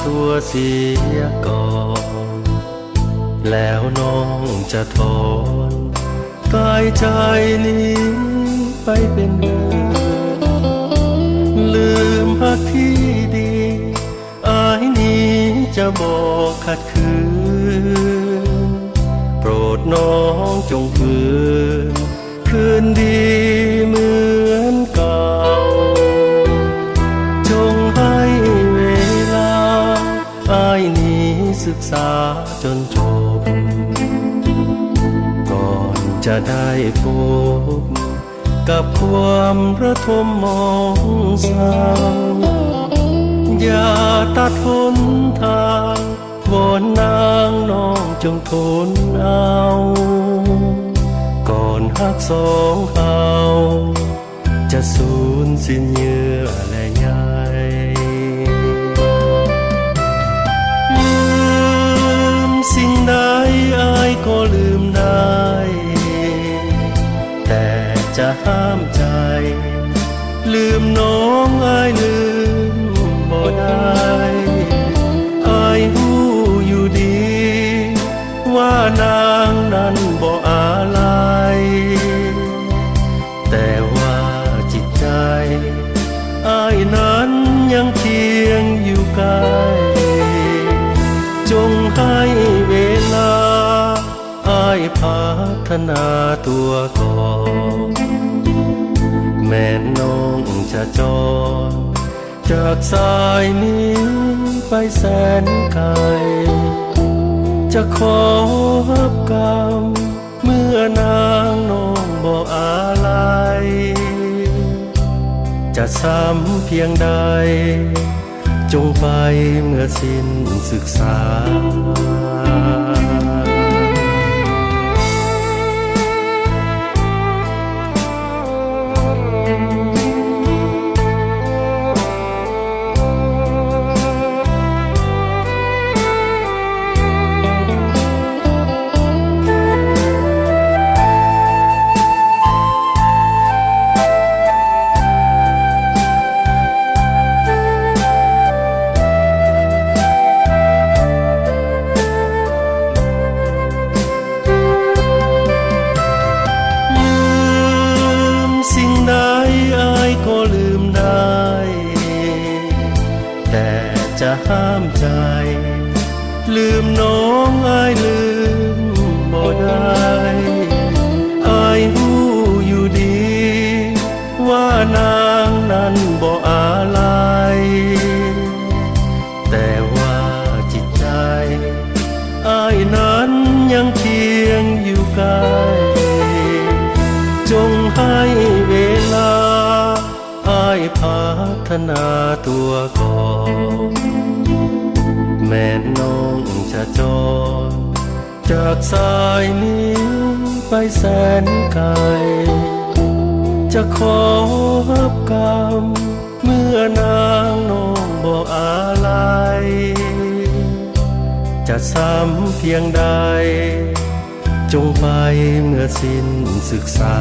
ตัวเสียก่อนแล้วน้องจะถอนกายใจนี้ไปเป็นเดิมลืมพักที่ดีอายนี้จะบอกขัดขืนโปรดน้องจงฝืนคืนดีเหมือนเก่าจงให้เวลาอายนี้ศึกษาจนจบก่อนจะได้พบกับความระทมมองเศร้าอย่าตัดหนทางวอนนางน้องจงทนเอาก่อนหักสองเขาจะสูญสิ้นเยื่อและใยลืมสิ่งใดอายก็ลืมได้แต่จะห้ามใจลืมน้องอายลืมบ่ได้อายหู้อยู่ดีว่านางนั้นบ่อาลัยแต่ว่าจิตใจอายนั้นยังเคียงอยู่ใกล้จงให้เวลาอายพัฒนาตัวก่อนแม่น้องจะจรจากสายนี้ไปแสนไกลจะขอฮับกรรมเมื่อนางน้องบ่อาลัยจะซ้ำเพียงใดจงไปเมื่อสิ้นศึกษาก็ลืมได้แต่จะห้ามใจลืมน้องอายลืมบ่ได้อายหู้อยู่ดีว่านางนั้นบ่อาลัยแต่ว่าจิตใจอายนั้นยังเคียงอยู่ใกล้จงให้เวลาอายพัฒนาตัวก่อนแม่น้องจะจรจากสายนี้ไปแสนไกลจะขอฮับกรรมเมื่อนางน้องบ่อาลัยจะซ้ำเพียงใดจงไปเมื่อสิ้นศึกษา